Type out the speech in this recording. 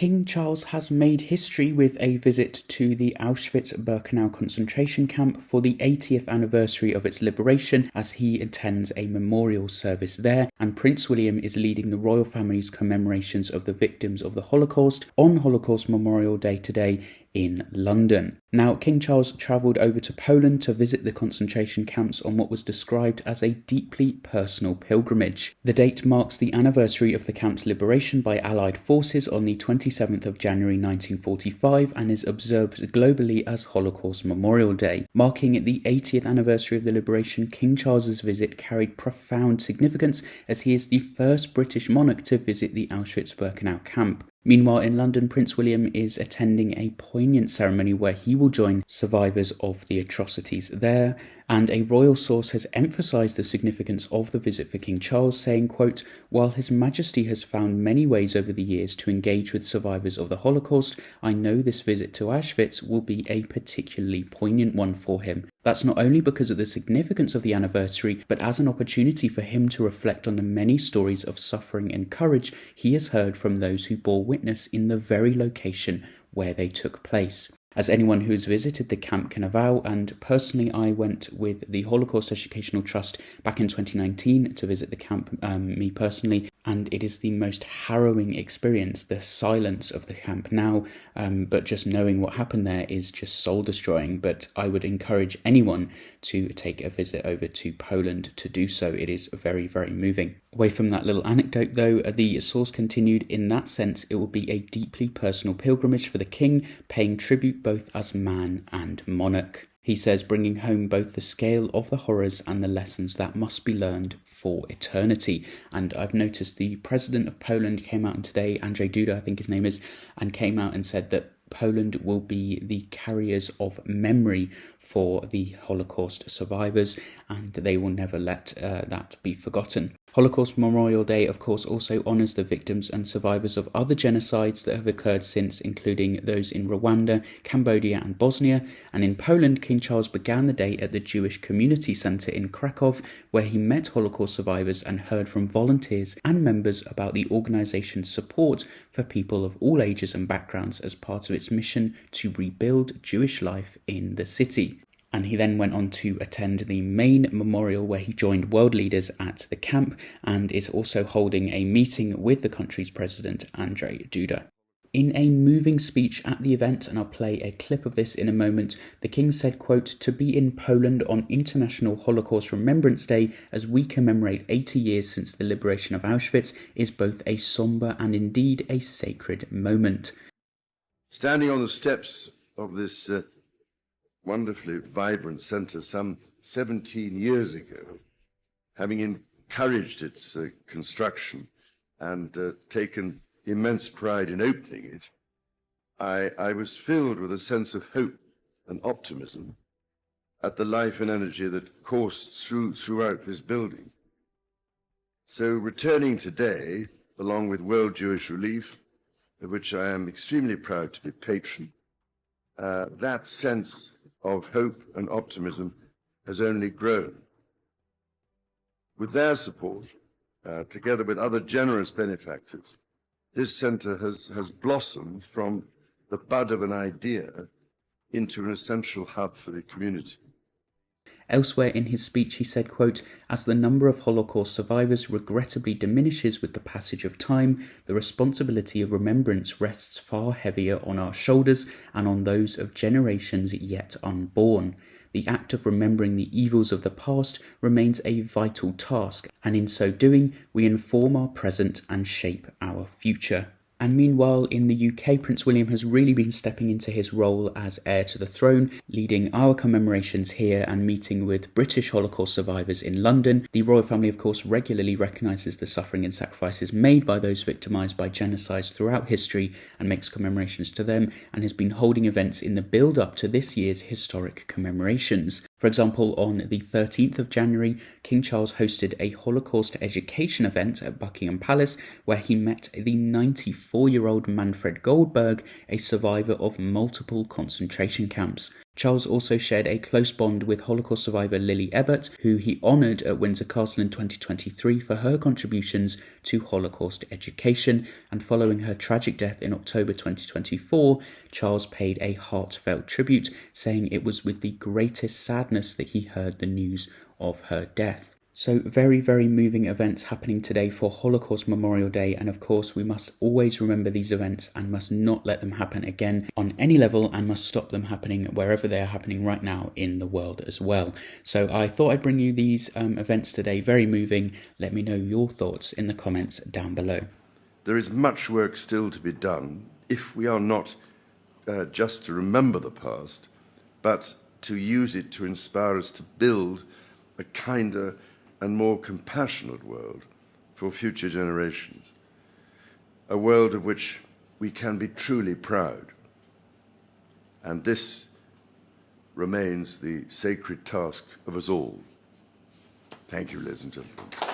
King Charles has made history with a visit to the Auschwitz-Birkenau concentration camp for the 80th anniversary of its liberation, as he attends a memorial service there, and Prince William is leading the royal family's commemorations of the victims of the Holocaust on Holocaust Memorial Day today in London. Now, King Charles travelled over to Poland to visit the concentration camps on what was described as a deeply personal pilgrimage. The date marks the anniversary of the camp's liberation by Allied forces on the 27th of January 1945 and is observed globally as Holocaust Memorial Day. Marking the 80th anniversary of the liberation, King Charles's visit carried profound significance as he is the first British monarch to visit the Auschwitz-Birkenau camp. Meanwhile, in London, Prince William is attending a poignant ceremony where he will join survivors of the atrocities there, and a royal source has emphasised the significance of the visit for King Charles, saying, quote, "While His Majesty has found many ways over the years to engage with survivors of the Holocaust, I know this visit to Auschwitz will be a particularly poignant one for him. That's not only because of the significance of the anniversary, but as an opportunity for him to reflect on the many stories of suffering and courage he has heard from those who bore witness in the very location where they took place." As anyone who's visited the camp can avow, and personally I went with the Holocaust Educational Trust back in 2019 to visit the camp, me personally, and it is the most harrowing experience, the silence of the camp now, but just knowing what happened there is just soul-destroying. But I would encourage anyone to take a visit over to Poland to do so. It is very, very moving. Away from that little anecdote though, the source continued, "In that sense, it will be a deeply personal pilgrimage for the king, paying tribute both as man and monarch." He says, bringing home both the scale of the horrors and the lessons that must be learned for eternity. And I've noticed the president of Poland came out today, Andrzej Duda I think his name is, and came out and said that Poland will be the carriers of memory for the Holocaust survivors, and they will never let that be forgotten. Holocaust Memorial Day, of course, also honours the victims and survivors of other genocides that have occurred since, including those in Rwanda, Cambodia and Bosnia. And in Poland, King Charles began the day at the Jewish Community Centre in Krakow, where he met Holocaust survivors and heard from volunteers and members about the organisation's support for people of all ages and backgrounds as part of its mission to rebuild Jewish life in the city. And he then went on to attend the main memorial where he joined world leaders at the camp and is also holding a meeting with the country's president, Andrzej Duda. In a moving speech at the event, and I'll play a clip of this in a moment, the king said, quote, "To be in Poland on International Holocaust Remembrance Day as we commemorate 80 years since the liberation of Auschwitz is both a sombre and indeed a sacred moment." Standing on the steps of this wonderfully vibrant centre some 17 years ago, having encouraged its construction and taken immense pride in opening it, I was filled with a sense of hope and optimism at the life and energy that coursed throughout this building. So returning today, along with World Jewish Relief, of which I am extremely proud to be patron, that sense of hope and optimism has only grown. With their support, together with other generous benefactors, this centre has blossomed from the bud of an idea into an essential hub for the community. Elsewhere in his speech, he said, quote, "As the number of Holocaust survivors regrettably diminishes with the passage of time, the responsibility of remembrance rests far heavier on our shoulders and on those of generations yet unborn. The act of remembering the evils of the past remains a vital task, and in so doing, we inform our present and shape our future." And meanwhile, in the UK, Prince William has really been stepping into his role as heir to the throne, leading our commemorations here and meeting with British Holocaust survivors in London. The royal family, of course, regularly recognises the suffering and sacrifices made by those victimised by genocides throughout history and makes commemorations to them, and has been holding events in the build-up to this year's historic commemorations. For example, on the 13th of January, King Charles hosted a Holocaust education event at Buckingham Palace where he met the 94-year-old Manfred Goldberg, a survivor of multiple concentration camps. Charles also shared a close bond with Holocaust survivor Lily Ebert, who he honoured at Windsor Castle in 2023 for her contributions to Holocaust education, and following her tragic death in October 2024, Charles paid a heartfelt tribute, saying it was with the greatest sadness that he heard the news of her death. So very, very moving events happening today for Holocaust Memorial Day, and of course we must always remember these events and must not let them happen again on any level, and must stop them happening wherever they are happening right now in the world as well. So I thought I'd bring you these events today, very moving. Let me know your thoughts in the comments down below. There is much work still to be done if we are not just to remember the past, but to use it to inspire us to build a kinder and more compassionate world for future generations, a world of which we can be truly proud. And this remains the sacred task of us all. Thank you, ladies and gentlemen.